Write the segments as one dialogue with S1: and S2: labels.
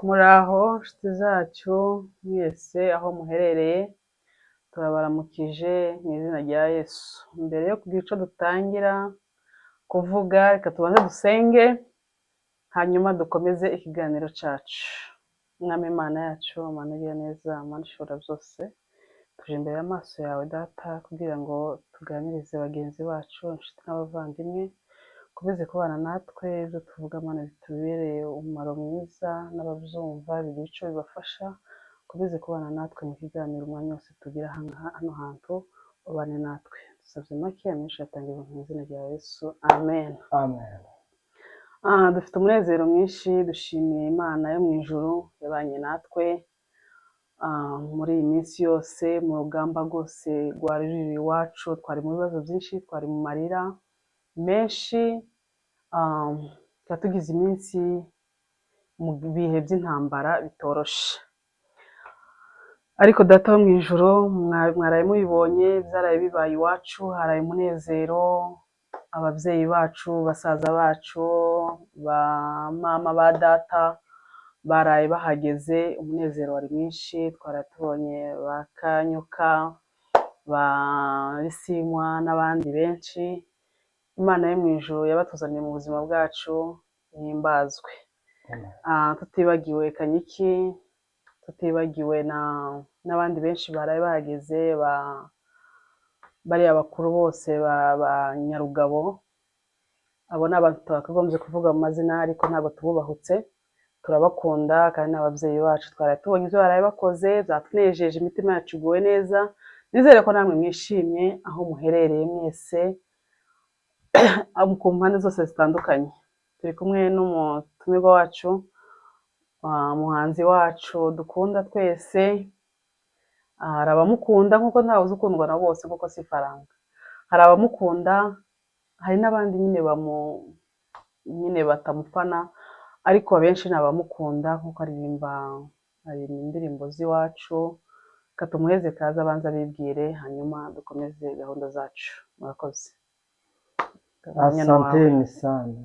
S1: Muraho nshuti zacu mwese aho muherereye, turabaramukije mu izina rya Yesu. Mbere yo kugira icyo dutangira kuvuga, reka tubanze dusenge, hanyuma dukomeze ikiganiro cyacu. Mwami Imana yacu, Mana ugira neza, Mana ishobora byose, tuje imbere y'amaso yawe Data kugira ngo tuganirize bagenzi bacu, inshuti n'abavandimwe, ukomeze kubana natwe, ibyo tuvuga Mana bitubereye umumaro mwiza, n'ababyumva bigira icyo bibafasha, ukomeze kubana natwe mu kiganiro umwanya wose tugira hano hantu, ubane natwe. Dusabye make amenshi yatangiwe mu izina rya Yesu, amen.
S2: Amen.
S1: Dufite umunezero mwinshi, dushimiye Imana yo mu ijuru yabanye natwe muri iyi minsi yose, mu rugamba rwose rwari ruri iwacu, twari mu bibazo byinshi, twari mu marira menshi, tuba tugize iminsi mu bihe by'intambara bitoroshe, ariko Data wo mu ijuru mwaraye mubibonye, byaraye bibaye iwacu, haraye umunezero, ababyeyi bacu, basaza bacu, ba mama, ba data baraye bahageze, umunezero wari mwinshi, twaratubonye ba Kanyuka, ba Risimwa n'abandi benshi. Imana yo mu ijuru yabatuzaniye mu buzima bwacu, himbazwe. Tutibagiwe Kanyiki, tutibagiwe n'abandi benshi baraye bahageze, bariya bakuru bose ba Nyarugabo, abo ni abantu twakagombye kuvuga mu mazina ariko ntabwo tububahutse, turabakunda kandi n'ababyeyi bacu twaraye tubonye ibyo baraye bakoze, byatunejeje, imitima yacu iguwe neza. Nizere ko namwe mwishimye aho muherereye mwese ku mpande zose zitandukanye. Turi kumwe n'umutumirwa wacu, umuhanzi wacu dukunda twese. Hari abamukunda nk'uko ntawe uzi ukundwa na bose kuko si ifaranga. Hari abamukunda, hari n'abandi nyine batamufana, ariko abenshi ni abamukunda nk'uko aririmba indirimbo z'iwacu. Reka tumuheze kaze abanza abibwire, hanyuma dukomeze gahunda zacu. Murakoze.
S2: Asanteni sana.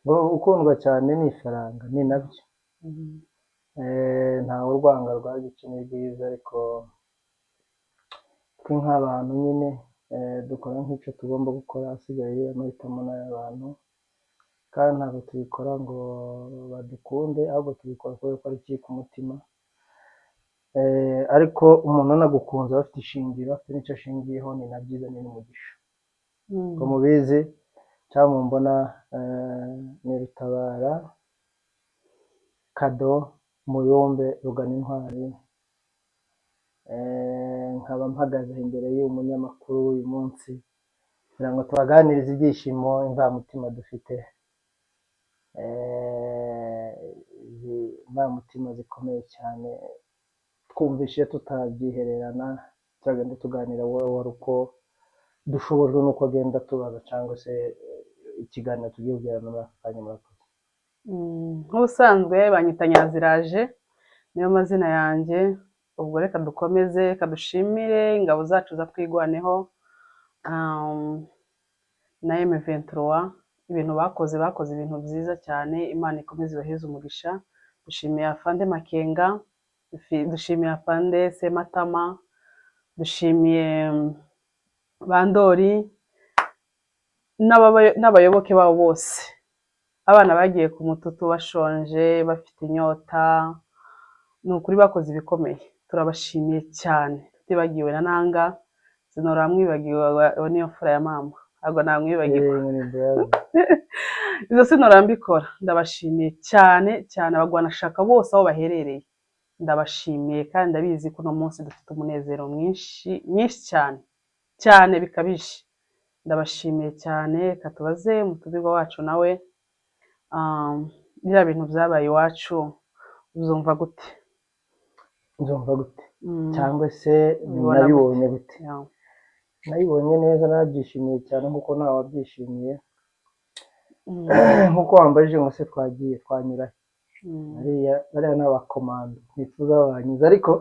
S2: Ngo ukundwa cyane ni ifaranga, ni nabyo. Ntawe urwanga rwagica ni bwiza, ariko twe nk'abantu nyine dukora nk'icyo tugomba gukora, hasigaye amahitamo n'ay'abantu, kandi ntabwo tubikora ngo badukunde, ahubwo tubikora kubera ko ari ikiri ku mutima. Ariko umuntu anagukunze aba afite ishingiro, afite n'icyo ashingiyeho, ni na byiza, ni n'umugisha. Ngo mubizi cyangwa mumbona, ni Rutabara Kado Muyombe Rugana Intwari, nkaba mpagaze imbere y'uyu munyamakuru uyu munsi kugira ngo tubaganirize ibyishimo, imvamutima dufite, imvamutima zikomeye cyane, twumvishe tutabyihererana, turagenda tuganira wowe wari uko dushobojwe n'uko agenda tubaza, cyangwa se ikiganiro tugiye kugirana muri aka kanya. Murakoze.
S1: Nk'ubusanzwe banyita Nyaziraje, niyo mazina yanjye. Ubwo reka dukomeze, reka dushimire ingabo zacu zatwigwaneho, na M23, ibintu bakoze ibintu byiza cyane. Imana ikomeze ibaheze umugisha. Dushimiye Afande Makenga, dushimiye Afande Sematama, dushimiye Bandori n'abayoboke babo bose. Abana bagiye ku mututu bashonje, bafite inyota, ni ukuri bakoze ibikomeye, turabashimiye cyane. Tutibagiwe na Nanga, sinora mwibagiwe, niyo mfura ya mama, ntabwo namwibagiwe. Izo sinora mbikora. Ndabashimiye cyane cyane, abagwanashaka bose aho baherereye ndabashimiye, kandi ndabizi ko uno munsi dufite umunezero mwinshi cyane bikabije. Ndabashimiye cyane. Reka tubaze umutumirwa wacu nawe, biriya bintu byabaye iwacu uzumva gute?
S2: Nzumva gute? Cyangwa se nabibonye gute? Nabibonye neza, nabyishimiye cyane nk'uko nawe wabyishimiye. Nk'uko wambajije ngo se twagiye twanyura bariya n'abakomando ntituza banyuze, ariko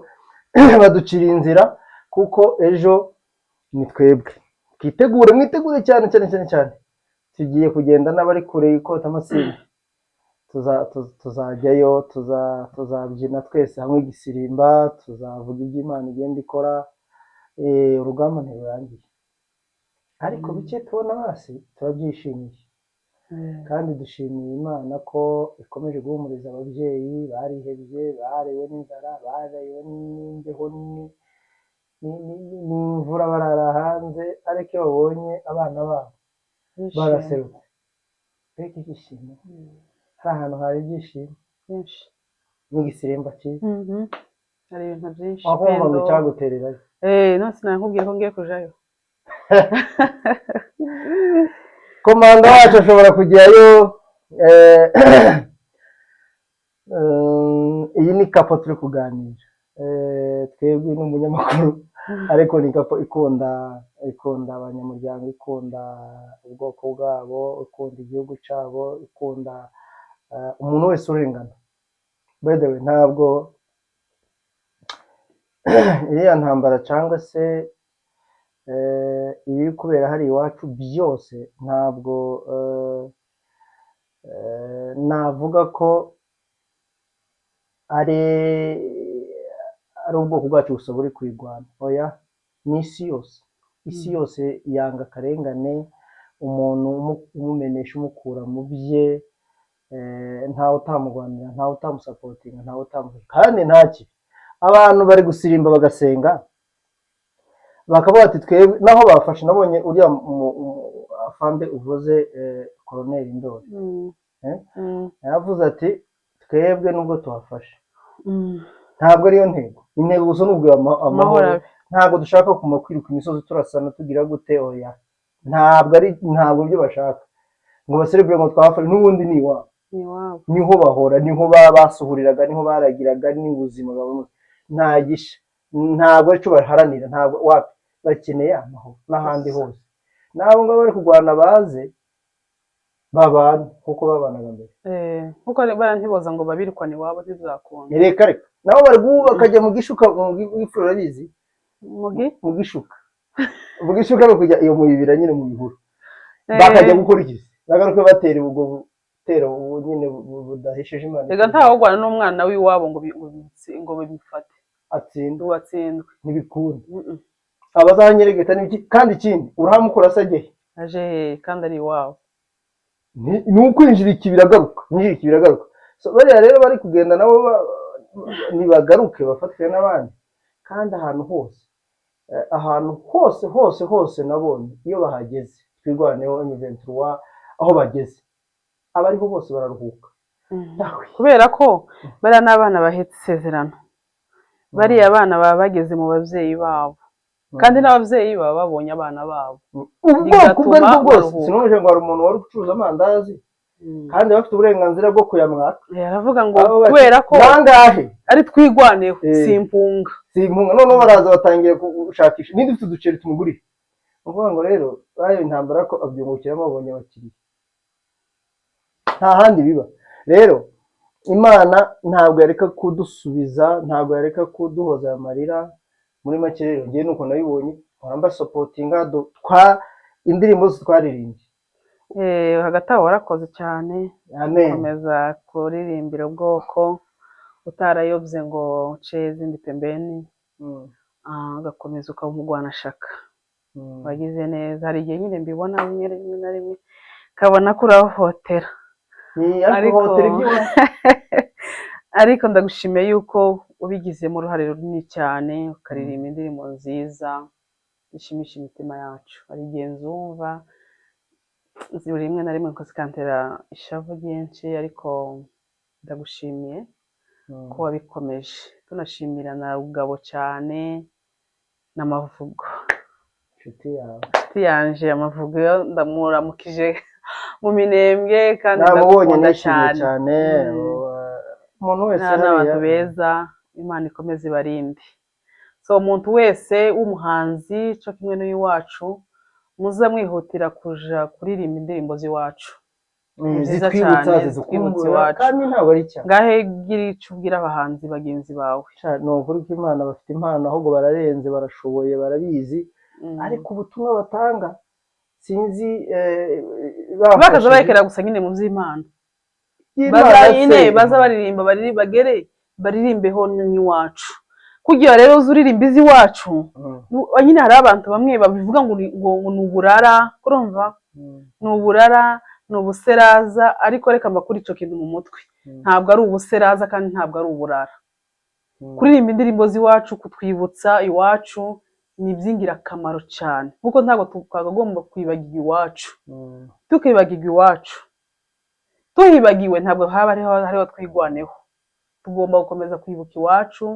S2: baducira inzira, kuko ejo ni twebwe. Mwitegure cyane, tugiye kugenda n'abari kure y'ikota amasimbi, tuzajyayo, tuzabyina twese hamwe igisirimba, tuzavuga ibyo Imana igenda ikora. Urugamba ntirurangiye, ariko bike tubona hasi turabyishimiye, kandi dushimiye Imana ko ikomeje guhumuriza ababyeyi barihebye, barewe n'inzara, barewe n'imbeho n'imvura, barara hanze, ariko iyo babonye abana babo baraserutse, mbega ibyishimo, hari ahantu hari ibyishimo
S1: byinshi
S2: n'igisirimba cyiza.
S1: hari ibintu byinshi
S2: aho wumva ngo icyagutererayo
S1: none sinakubwiye ko ngiye kujayo.
S2: komanda wacu ashobora kujyayo. Iyi ni kapo turi kuganira, twebwe ni umunyamakuru, ariko ni kapo ikunda abanyamuryango, ikunda ubwoko bwabo, ikunda igihugu cyabo, ikunda umuntu wese urengana. By the way, ntabwo iriya ntambara cyangwa se ibiri kubera hari iwacu byose, ntabwo navuga ko ari ubwoko bwacu gusa buri kwirwana. Oya, ni isi yose yanga akarengane, umuntu umumenesha, umukura mu bye, ntawe utamurwanira, ntawe utamusapotinga, ntawe utamufasha, kandi ntaki. Abantu bari gusirimba bagasenga, bakavuga ati twebwe, naho bafashe, nabonye uriya afande uvuze Colonel Ndoli yaravuze ati twebwe nubwo tuhafashe ntabwo ariyo ntego, intego gusa ni ubwo amahoro, ntabwo dushaka kuma kwiruka imisozi turasana tugira gute. Oya, ntabwo ibyo bashaka ngo baserebure ngo twafashe, n'ubundi ni iwabo, niho bahora, niho basuhuriraga, niho baragiraga, ni ubuzima bwabo, nta gisha, ntabwo aricyo baharanira, ntabwo wapi, bakeneye amahoro n'ahandi hose. Nabo ngabo bari kurwana baze babana kuko babanaga mbere,
S1: kuko ntiboza ngo babirukane iwabo ntibizakunda.
S2: reka nabo bari bakajya mu gishuka, mu urabizi mu gishuka no kujya iyo mu bibira nyine mu bihuru, bakajya gukora iki, bagaruka batera ubwo butero nyine budahesheje Imana.
S1: Rega ntawe urwana n'umwana w'iwabo ngo bimufate atsindwe,
S2: ntibikunda. Abazanyeregeta n'iki, kandi ikindi urahamukura se ajye
S1: aje kandi ari iwabo,
S2: ni ukwinjira iki biragaruka, so bariya rero bari kugenda nabo nibagaruke bafatwe n'abandi. Kandi ahantu hose nabonye iyo bahageze, twirwaneho M23 aho bageze, abariho bose bararuhuka,
S1: kubera ko bariya n'abana bahetse isezerano, bariya abana baba bageze mu babyeyi babo, kandi n'ababyeyi baba babonye abana babo,
S2: ubwoko ubwo aribwo bwose. Sinumvise ngo hari umuntu wari gucuruza amandazi kandi bafite uburenganzira bwo kuyamwaka,
S1: aravuga ngo kubera ko
S2: nangahe
S1: ari twigwaneho, simpunga,
S2: noneho baraza batangiye gushakisha n'indi ufite uduceri tumugurire. Uvuga ngo rero bayo intambara ko abyungukiramo, babonye abakiriya, nta handi biba. Rero Imana ntabwo yareka kudusubiza, ntabwo yareka kuduhoza amarira. Muri make rero ngiye nuko nabibonye, nkora sapotinga indirimbo zose twaririmbye.
S1: Hagati aho warakoze cyane, ukomeza kuririmbira ubwoko utarayobye ngo uce izindi pembeni, ugakomeza ukaba umugwanashyaka, wagize neza. Hari igihe nyine mbibona rimwe na rimwe kabona ko urahohotera, ariko ndagushimiye yuko ubigizemo uruhare runini cyane, ukaririmba indirimbo nziza zishimisha imitima yacu. Hari igihe nzumva rimwe na rimwe zikantera ishavu ryinshi, ariko ndagushimiye ko wabikomeje. Tunashimira na Rugabo cyane n'Amavugo, inshuti yanje Amavugo, ndamuramukije mu Minembwe, kandi ndamukunda cyane.
S2: Umuntu wese
S1: n'abantu beza, Imana ikomeze ibarinde. So umuntu wese w'umuhanzi cyo kimwe n'uwacu, muza mwihutira kuja kuririmba indirimbo z'iwacu nziza cyane, zitwibutsa iwacu, ngahe gira icyo ubwira abahanzi bagenzi bawe.
S2: Ni ukuri ko Imana bafite impano, ahubwo bararenze, barashoboye, barabizi, ariko ubutumwa batanga sinzi,
S1: bakaza barekera gusa nyine mu by'Imana. baza nyine baza baririmba bagere baririmbeho n'iwacu kugira rero uzi uririmba iz'iwacu nyine hari abantu bamwe babivuga ngo ni uburara urumva ni uburara ni ubuseraza ariko reka mbakuri ico kintu mu mutwe ntabwo ari ubuseraza kandi ntabwo ari uburara kuririmba indirimbo z'iwacu kutwibutsa iwacu ni iby'ingirakamaro cyane kuko ntabwo twagomba kwibagirwa iwacu tukibagirwa iwacu tuhibagiwe ntabwo haba hariho twigwaneho tugomba gukomeza kwibuka iwacu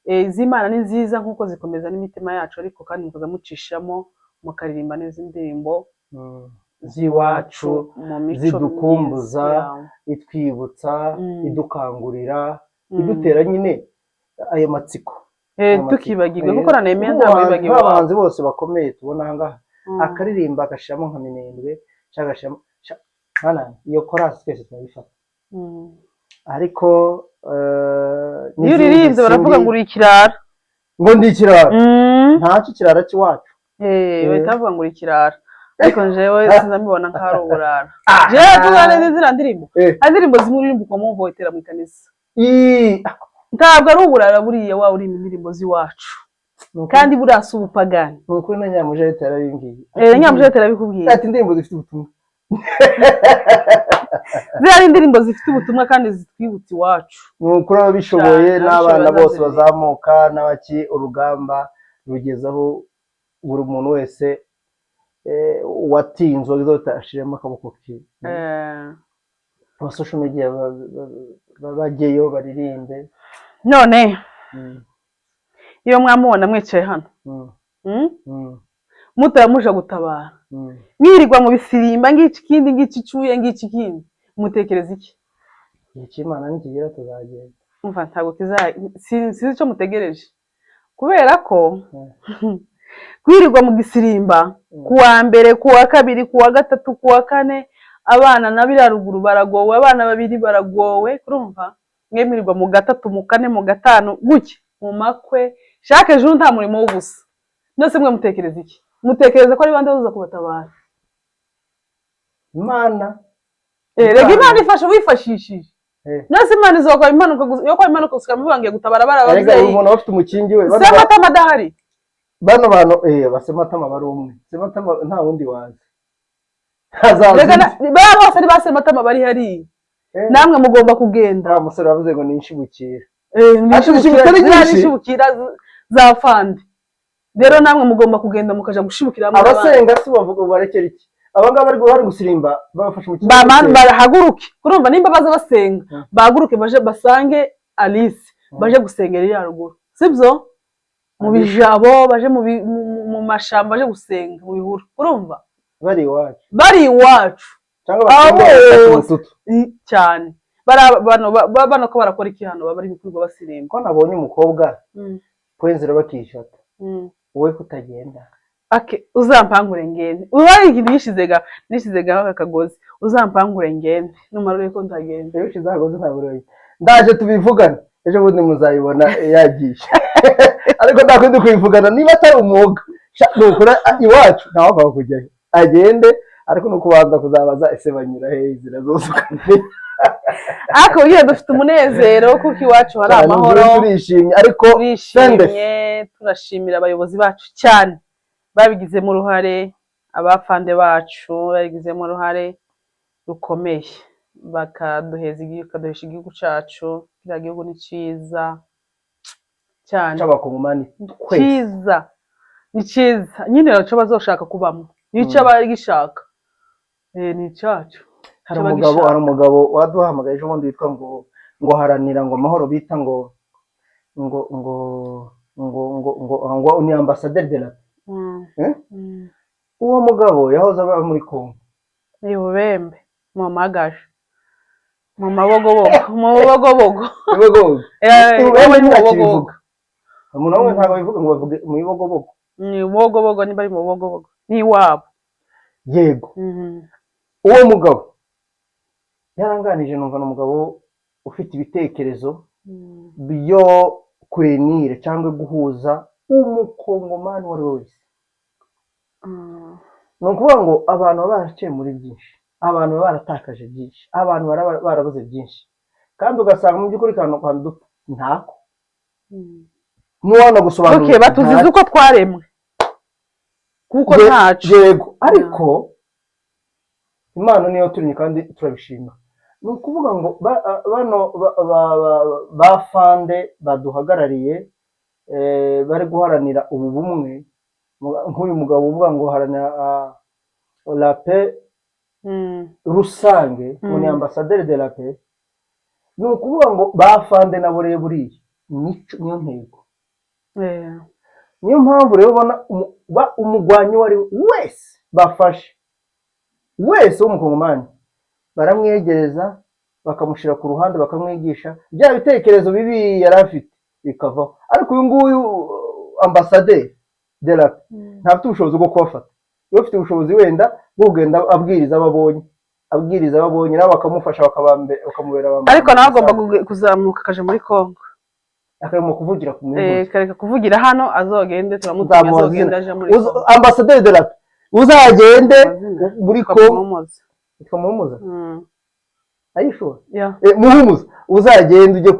S1: iz'Imana ni nziza nk'uko zikomeza n'imitima yacu ariko kandi mukaza mucishamo mukaririmba neza indirimbo
S2: z'iwacu zidukumbuza itwibutsa idukangurira idutera nyine ayo matsiko
S1: tukibagirwe kuko na Nehemiya ntabwo yibagirwa
S2: abahanzi bose bakomeye tubona aha ngaha akaririmba agashiramo nka Minembwe cyangwa agashiramo iyo korasi twese turayifata ariko
S1: iyo uririmbye baravuga ngo uri ikirara
S2: ngo ndi ikirara ntacyo ikirara cy'iwacu
S1: bahita bavuga ngo uri ikirara ariko njyewe sinzambibona nk'ari uburara jewe tuza neza ziriya ndirimbo hari indirimbo zimwe uririmba ukamuvotera mu ikanisa ntabwo ari uburara buriya waba uririmba indirimbo z'iwacu kandi buriya si ubupagani
S2: ni ukuri na Nyamujete yarabimbwiye
S1: Nyamujete yarabikubwiye
S2: ati indirimbo zifite ubutumwa
S1: ziriya ni indirimbo zifite ubutumwa kandi zitwibutsa iwacu
S2: ni ukuri ababishoboye n'abana bose bazamuka n'abaki urugamba rugezaho buri muntu wese watinzwe azotashiremo akaboko ke aba social media bageyo baririmbe
S1: none iyo mwamubona mwicaye hano mutamuja gutabara mwirirwa mu bisirimba ngiki kindi ngiki cuye ngiki kindi mutekereza iki
S2: Imana nikigera tuzagenda
S1: umva ntabwo sinzi icyo mutegereje kubera ko kwirirwa mu gisirimba kuwa mbere kuwa kabiri kuwa gatatu kuwa kane abana na biraruguru baragowe abana babiri baragowe kurumva mwe mwirirwa mu gatatu mu kane mu gatanu guke mu makwe shaka ejo nta murimo w'ubusa nose mwe mutekereza iki mutekereza ko ari bande baza kubatabara
S2: Imana
S1: rega Imana ifasha wifashishije nose Imana izokora impanuka yo kwa impanuka usikamubwangiye gutabara barabavyeyi
S2: rega umuntu afite umukingi we
S1: Sematama adahari
S2: bano bantu basematama bari umwe Sematama nta wundi wazi
S1: rega baba bose ari basematama bari hari namwe mugomba kugenda
S2: umusore wavuze ngo ninshibukira
S1: nishibukira za fandi rero namwe mugomba kugenda mukaja gushibukira
S2: abasenga si bavuga barekera iki abangaba bari gusirimba babafasha mu
S1: bahaguruke kurumva nimba baza basenga bahaguruke baje basange Alice baje gusengera iri haruguru sibyo mu bijabo baje mu mashamba baje gusenga mu bihuru urumva bari iwacu cyane bano ko barakora iki hano bari gukurwa basirimba
S2: ko nabonye umukobwa kwenzera bakishata wowe kutagenda
S1: uzampangure ngende ubaye ikintu nishizegaho akagozi uzampangure ngende numara ko ntagenda
S2: iyo kizagoze ntabwo ndaje tubivugana ejo bundi muzayibona yagisha ariko ndakwindi kwivugana niba atari umwuga nukura iwacu ntaho kwa kujyayo agende ariko no kubanza kuzabaza ese banyura he inzira zose ukamenya
S1: ariko iyo dufite umunezero kuko iwacu hari amahoro
S2: turishimye ariko
S1: turashimira abayobozi bacu cyane babigizemo uruhare abafande bacu babigizemo uruhare rukomeye bakaduhesha igihugu cyacu kiriya gihugu ni cyiza cyane
S2: cy'abakongomani
S1: cyiza ni cyiza nyine nicyo bazoshaka kubamo nicyo abagishaka ni icyacu
S2: hari umugabo waduhamagaye ejo bundi witwa ngo haranira ngo amahoro bita ngo ni ambasaderi de la uwo mugabo yahoze aba muri Kongo
S1: ni Bubembe mu magaje mu mabogobogo
S2: umuntu wese ntabwo bivuga ngo bavuge mu bibogobogo
S1: ni bogobogo niba ari mu bogobogo ni iwabo
S2: yego uwo mugabo yaranganije numva ni umugabo ufite ibitekerezo byo kwenire cyangwa guhuza umukongomani uwo ari we wese ni ukuvuga ngo abantu baba baraciye muri byinshi abantu baba baratakaje byinshi, abantu barabuze byinshi, kandi ugasanga mu by'ukuri kantu dupfa ntako n'uwana gusobanura
S1: batuzize uko twaremwe kuko ntacu
S2: yego, ariko Imana niyo turinye kandi turabishima. Ni ukuvuga ngo bano bafande baduhagarariye bari guharanira ubu bumwe, nk'uyu mugabo uvuga ngo haranira la paix rusange, ni ambasaderi de la paix. Ni ukuvuga ngo bafande nabo rero buriya niyo ntego. Niyo mpamvu rero ubona umugwanyi wari wese bafashe wese w'umukongomani baramwegereza bakamushyira ku ruhande bakamwigisha bya bitekerezo bibi yari afite bikavaho. Ariko uyu nguyu ambasaderi de la paix ntafite ubushobozi bwo kubafata. Iyo ufite ubushobozi wenda bwo kugenda abwiriza ababonye nabo bakamufasha bakamubera abambere.
S1: Ariko nawe agomba kuzamuka akaje muri Congo
S2: akarimo kuvugira ku muntu
S1: kareka kuvugira hano azogende turamutumye azogenda aje muri Congo.
S2: Ambasaderi de la paix uzagende muri Congo tukamumuza ayishura muhumuza uzagende ujye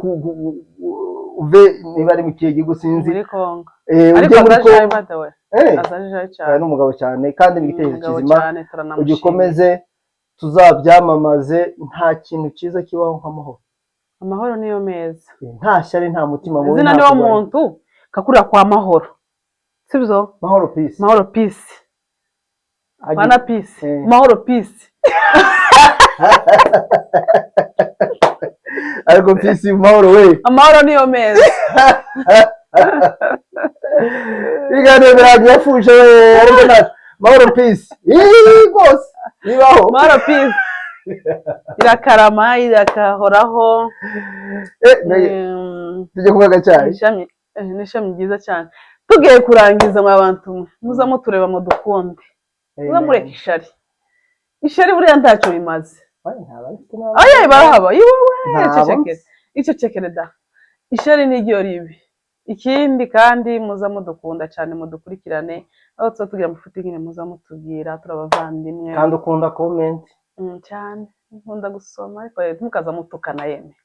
S2: uve niba ari mu kihe gihugu sinzi
S1: muri Congo
S2: ariko
S1: azaje badawe azaje cyane
S2: n'umugabo cyane kandi n'igitekerezo kizima ugikomeze tuzabyamamaze. Nta kintu cyiza kibaho nk'amahoro.
S1: Amahoro niyo meza,
S2: nta shyari nta mutima mubi.
S1: Izina niwo muntu kakurira kwa mahoro, sibyo?
S2: Mahoro peace,
S1: mahoro peace, bana peace, mahoro peace.
S2: Ariko peace mahoro we,
S1: amahoro niyo meza.
S2: Bigane biragiye yafuje we, ariko na mahoro peace rwose bibaho.
S1: Mahoro peace irakarama irakahoraho.
S2: Tujye kuvuga cyane
S1: n'ishami ryiza cyane. Tugiye kurangiza mu abantu muza mutureba mu dukunde, muza mureka ishari buriya ntacyo bimaze. Aye barahaba yewe icyo cekere da ishari n'iryo ribi. Ikindi kandi muza mudukunda cyane mudukurikirane, aho tugira mufite nyine muza mutubwira turabavandimwe.
S2: Kandi ukunda comment
S1: cyane, nkunda gusoma ariko ntukaza mutukana yeme.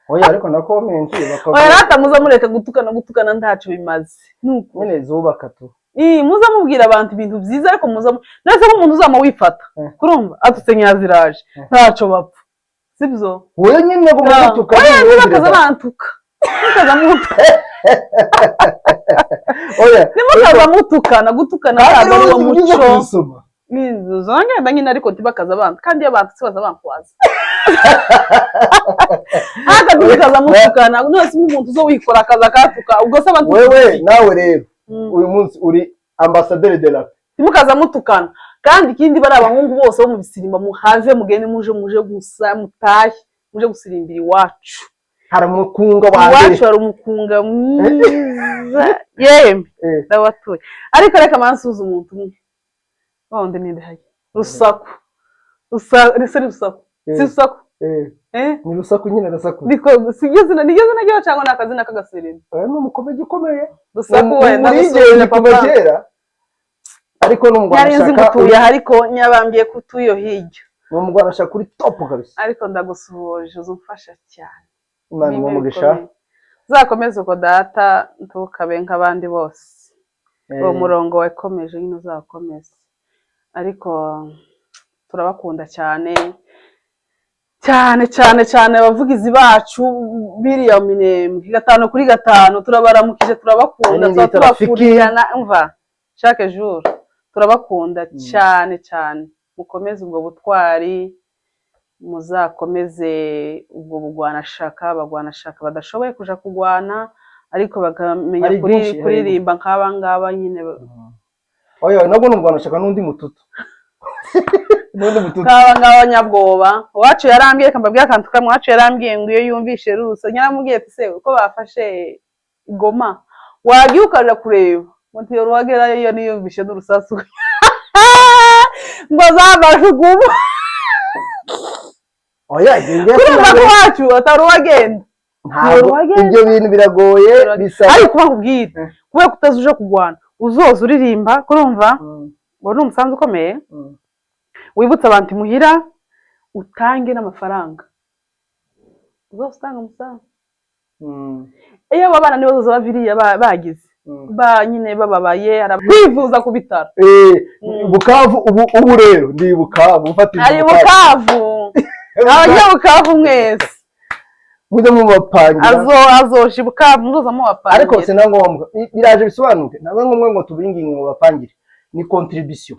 S2: Oya ariko na comment
S1: bakavuga oya rata muza mureka gutukana ntacyo bimaze. Nuko
S2: nyine zubaka tu
S1: muza mubwira abantu ibintu byiza, ariko muza nase nk'umuntu uzama wifata kurumva atutse nyaziraje ntacyo bapfa, sibyo?
S2: Wowe nyine ngo mutukana
S1: oya bakaza bantuka mukaza mutukana oya nimukaza mutukana gutukana ntabwo ari wo muco. Zongera nyine ariko tibakaza abantu kandi abantu sibaza bankwaza. Haka tubikaza mutukana nose umuntu zo wikora akaza katuka ubwo se abantu
S2: wewe nawe rero uyu munsi uri ambassadeur de la paix.
S1: Timukaza mutukana kandi ikindi bari abahungu bose bo mu bisirimba muhave mugende muje gusa mutahe muje gusirimbira iwacu.
S2: Hari umukunga wanjye
S1: iwacu hari umukunga mwiza yemwe ndabatuye. Ariko reka mansuza umuntu umwe wonde ninde haye rusaku rusaku si rusaku
S2: ni rusaku nyine rusaku
S1: niko sigeze najyo cyangwa nakazina kagaserera
S2: no mukomeje ukomeye
S1: rusaku we
S2: ndasubira kuva kera ariko no mugwana
S1: shaka yari ngutuye ariko nyabambiye kutuyo hiryo
S2: no mugwana shaka kuri top kabisa.
S1: Ariko ndagusuhuje uzumfasha cyane
S2: Imana umugisha
S1: zakomeza uko data ntukabe nk'abandi bose uwo murongo wakomeje nyine uzakomeza. Ariko turabakunda cyane cyane cyane cyane abavugizi bacu biriya Minembwe 5 kuri 5 turabaramukije turabakunda turafurirana umva chaque jour turabakunda cyane cyane. Mukomeze ubwo butwari, muzakomeze ubwo bugwanashaka abagwanashaka badashoboye kuja kugwana ariko bakamenya kuririmba nk'aba ngaba nyine.
S2: Oya nabwo n'umugwanashaka n'undi mututu
S1: kaba ngabanyabwoba wacu yarambwiye kambabwira akantu kamwe wacu yarambwiye ngo iyo yumvishe rusa nyaramubwiye ati se uko bafashe igoma wagiye ukaja kureba ngo yo ruhagera iyo niyumvishe n'urusasu ngo zabajugumu.
S2: Oya ngende
S1: wacu ataruwagenda
S2: ibyo bintu biragoye bisa
S1: ariko bakubwira kubera kutazuje kugwana uzoza uririmba kurumva ngo n'umusanzu ukomeye wibutse abantu imuhira utange n'amafaranga uzose utanga umusanzu. Iyo abo bana nibo zoza biriya bagize nyine bababaye kwivuza ku bitaro.
S2: Bukavu ubu rero ndi Bukavu ufatira
S1: ari Bukavu abanyabukavu mwese
S2: muze mu bapangira
S1: azoshi Bukavu muzoza mu bapangira
S2: ariko se na ngombwa biraje bisobanuke ntabwo ngombwa ngo tubinginge ngo bapangire ni contribution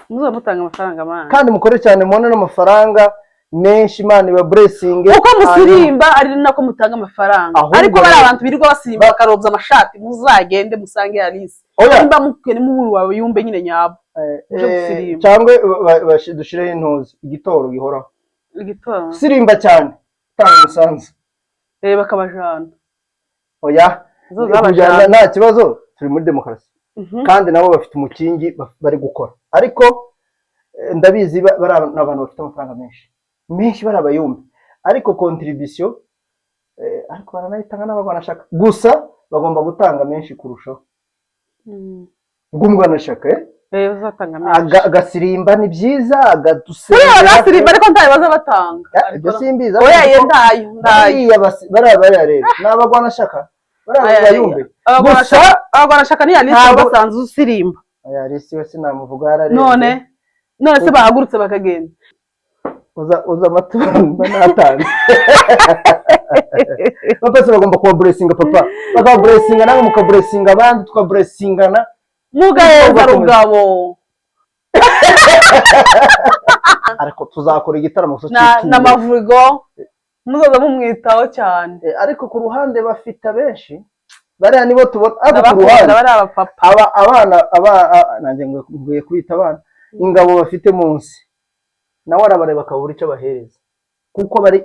S1: muzo mutanga amafaranga mana
S2: kandi mukore cyane mubone n'amafaranga menshi Imana iba blessing
S1: uko musirimba ari nako mutanga amafaranga ariko bari abantu birirwa basimba bakarobza amashati muzagende musange Alice nimba mukene mu wawe yumve nyine nyabo
S2: cyangwe dushireho intozi igitoro gihoraho
S1: igitoro
S2: sirimba cyane tanga umusanzu
S1: bakabajana
S2: oya nta kibazo turi muri demokarasi kandi nabo bafite umukingi bari gukora ariko ndabizi bari abantu bafite amafaranga menshi bari abayumbi ariko contribution ariko baranayitanga n'abagwanashaka gusa bagomba gutanga menshi kurushaho bw'umugwanashaka
S1: uzatanga menshi
S2: agasirimba ni byiza
S1: agasirimba ariko ntabibaza batanga
S2: ibyo simbiza
S1: oya
S2: bariya rero n'abagwanashaka bariya bayumbe gusa
S1: abagwanashaka ni Alice basanze usirimba
S2: oya Alice we sinamuvuga yarareze
S1: none se bahagurutse bakagenda
S2: uza amatumba natanze papa se bagomba kuba blessinga papa bakaba blessinga namwe muka blessinga abandi tuka blessingana
S1: mugaheza rugabo
S2: ariko tuzakora igitaramo
S1: n'amavugo muzoza mumwitaho cyane
S2: ariko ku ruhande bafite benshi bariya nibo tubona ariko ku ruhande abana nanjye nguye kwita abana ingabo bafite munsi nawe arabareba bakabura icyo bahereza kuko bari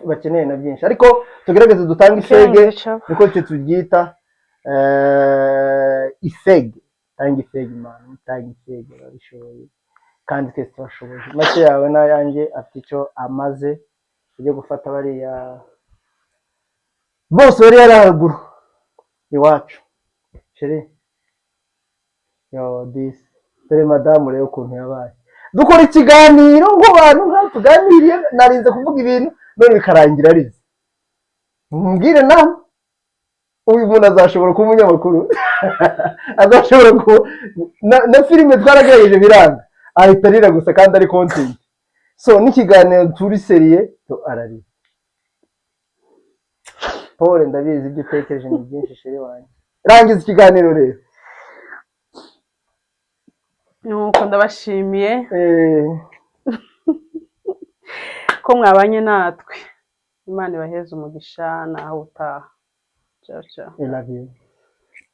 S2: bakeneye na byinshi ariko tugerageze dutanga ifege niko cyo tubyita ifege tanga ifege man tanga ifege babishoboye kandi twese turashoboye make yawe nayanjye afite icyo amaze ujye gufata bariya bose bari yaraguru iwacu chere yo this dore madamu rero ukuntu yabaye dukora ikiganiro ngo abantu nka tuganiriye narinze kuvuga ibintu none bikarangira arize mbwire nawe uyu muntu azashobora kuba umunyamakuru azashobora kuba na filime twaragerageje biranga ahita arira gusa kandi ari content so n'ikiganiro turi seriye to ararira Paul ndabizi ibyo utekereje ni byinshi sheri wanjye rangiza ikiganiro rero
S1: nuko ndabashimiye ko mwabanye natwe Imana ibaheze umugisha naho utaha ciao ciao
S2: I love you